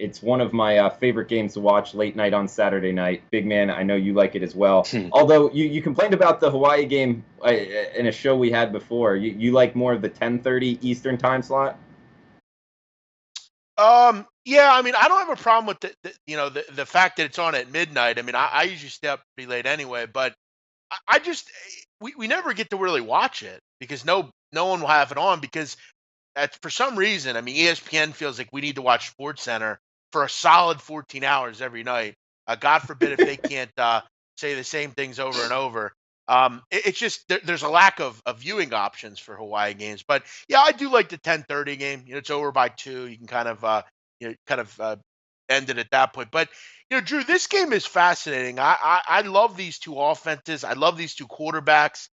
It's one of my favorite games to watch late night on Saturday night. Big man, I know you like it as well. Although you complained about the Hawaii game in a show we had before. You like more of the 10:30 Eastern time slot? Yeah, I mean, I don't have a problem with the fact that it's on at midnight. I mean, I usually stay up pretty late anyway, but I just we never get to really watch it because no one will have it on because for some reason, I mean, ESPN feels like we need to watch Sports Center for a solid 14 hours every night. God forbid if they can't say the same things over and over. It's just there's a lack of viewing options for Hawaii games. But yeah, I do like the 10:30 game. It's over by 2. You can kind of end it at that point. But Drew, this game is fascinating. I love these two offenses. I love these two quarterbacks.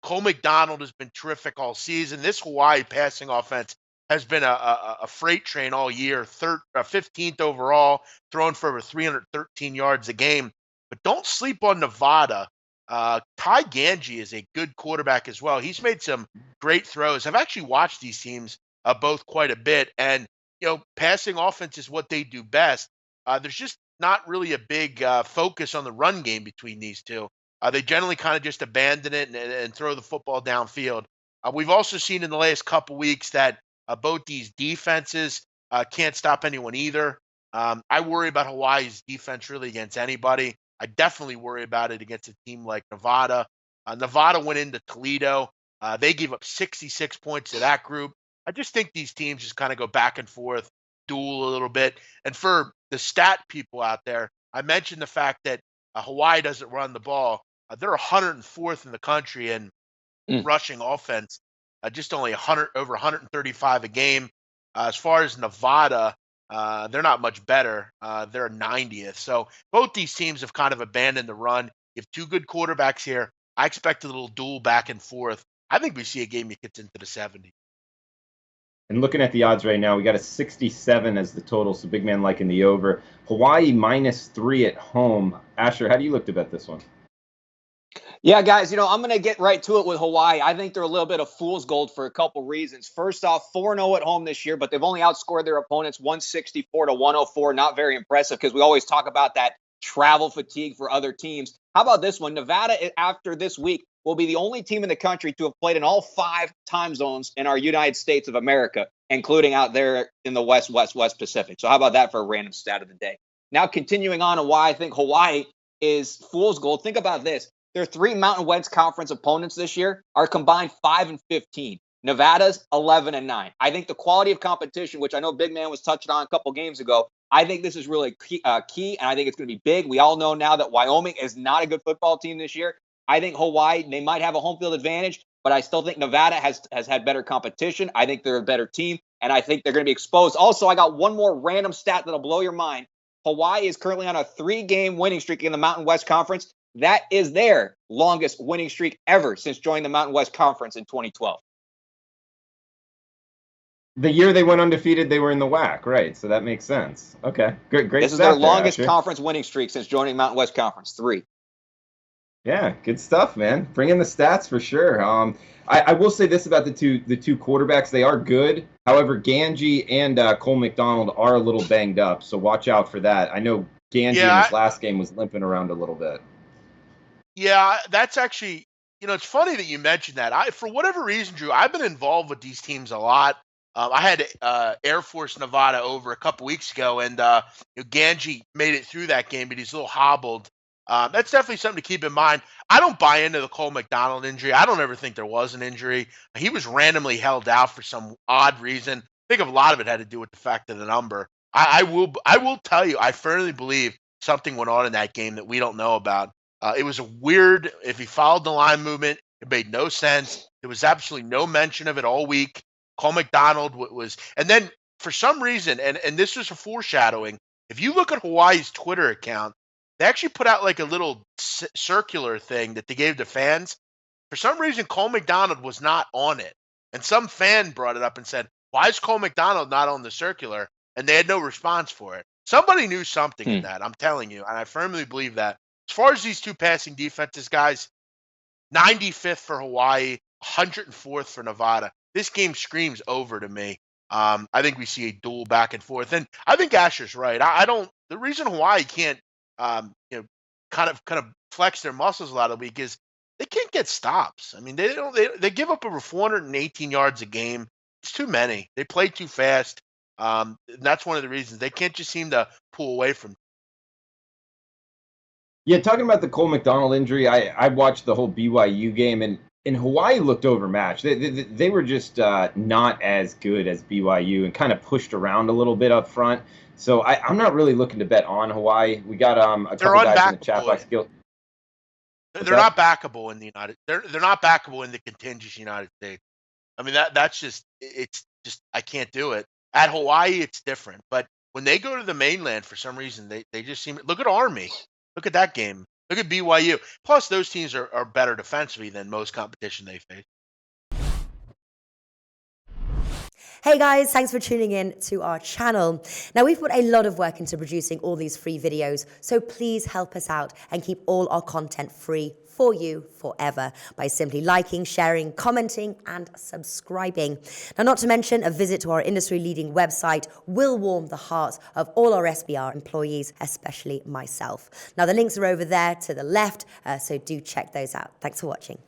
Cole McDonald has been terrific all season. This Hawaii passing offense has been a freight train all year. 15th overall, throwing for over 313 yards a game. But don't sleep on Nevada. Ty Ganji is a good quarterback as well. He's made some great throws. I've actually watched these teams both quite a bit, and passing offense is what they do best. There's just not really a big focus on the run game between these two. They generally kind of just abandon it and throw the football downfield. We've also seen in the last couple weeks that both these defenses can't stop anyone either. I worry about Hawaii's defense really against anybody. I definitely worry about it against a team like Nevada. Nevada went into Toledo. They gave up 66 points to that group. I just think these teams just kind of go back and forth, duel a little bit. And for the stat people out there, I mentioned the fact that Hawaii doesn't run the ball. They're 104th in the country in rushing offense, just only 100 over 135 a game. As far as Nevada, they're not much better. They're 90th. So both these teams have kind of abandoned the run. You have two good quarterbacks here. I expect a little duel back and forth. I think we see a game that gets into the 70s. And looking at the odds right now, we got a 67 as the total, so big man liking the over. Hawaii -3 at home. Asher, how do you look to bet this one? Yeah, guys, I'm going to get right to it with Hawaii. I think they're a little bit of fool's gold for a couple reasons. First off, 4-0 at home this year, but they've only outscored their opponents 164 to 104. Not very impressive because we always talk about that travel fatigue for other teams. How about this one? Nevada, after this week, will be the only team in the country to have played in all 5 time zones in our United States of America, including out there in the West Pacific. So how about that for a random stat of the day? Now, continuing on and why I think Hawaii is fool's gold. Think about this. Their 3 Mountain West Conference opponents this year are combined 5-15. Nevada's 11-9. I think the quality of competition, which I know Big Man was touching on a couple games ago, I think this is really key, and I think it's going to be big. We all know now that Wyoming is not a good football team this year. I think Hawaii, they might have a home field advantage, but I still think Nevada has had better competition. I think they're a better team, and I think they're going to be exposed. Also, I got one more random stat that'll blow your mind. Hawaii is currently on a 3-game winning streak in the Mountain West Conference. That is their longest winning streak ever since joining the Mountain West Conference in 2012. The year they went undefeated, they were in the WAC, right? So that makes sense. Okay, great. This is their longest conference winning streak since joining Mountain West Conference, 3. Yeah, good stuff, man. Bring in the stats for sure. I will say this about the two quarterbacks: they are good. However, Ganji and Cole McDonald are a little banged up, so watch out for that. I know Ganji in his last game was limping around a little bit. Yeah, that's actually, it's funny that you mentioned that. For whatever reason, Drew, I've been involved with these teams a lot. I had Air Force Nevada over a couple weeks ago, and Ganji made it through that game, but he's a little hobbled. That's definitely something to keep in mind. I don't buy into the Cole McDonald injury. I don't ever think there was an injury. He was randomly held out for some odd reason. I think a lot of it had to do with the fact of the number. I will tell you, I firmly believe something went on in that game that we don't know about. It was a weird, if he followed the line movement, it made no sense. There was absolutely no mention of it all week. Cole McDonald was, and then for some reason, and this was a foreshadowing, if you look at Hawaii's Twitter account, they actually put out like a little circular thing that they gave to fans. For some reason, Cole McDonald was not on it. And some fan brought it up and said, why is Cole McDonald not on the circular? And they had no response for it. Somebody knew something in that, I'm telling you. And I firmly believe that. As far as these two passing defenses, guys, 95th for Hawaii, 104th for Nevada. This game screams over to me. I think we see a duel back and forth, and I think Asher's right. I don't. The reason Hawaii can't, kind of flex their muscles a lot of the week is they can't get stops. I mean, they don't. They give up over 418 yards a game. It's too many. They play too fast. And that's one of the reasons they can't just seem to pull away from. Yeah, talking about the Cole McDonald injury, I watched the whole BYU game, and Hawaii looked overmatched. They were just not as good as BYU and kind of pushed around a little bit up front. So I'm not really looking to bet on Hawaii. We got a couple guys in the chat box. They're not backable in the United. They're not backable in the contiguous United States. I mean that's just it's just I can't do it. At Hawaii, it's different, but when they go to the mainland for some reason, they just seem. Look at Army. Look at that game. Look at BYU. Plus, those teams are better defensively than most competition they face. Hey guys, thanks for tuning in to our channel. Now, we've put a lot of work into producing all these free videos, so please help us out and keep all our content free for you forever by simply liking, sharing, commenting, and subscribing. Now, not to mention, a visit to our industry-leading website will warm the hearts of all our SBR employees, especially myself. Now, the links are over there to the left, so do check those out. Thanks for watching.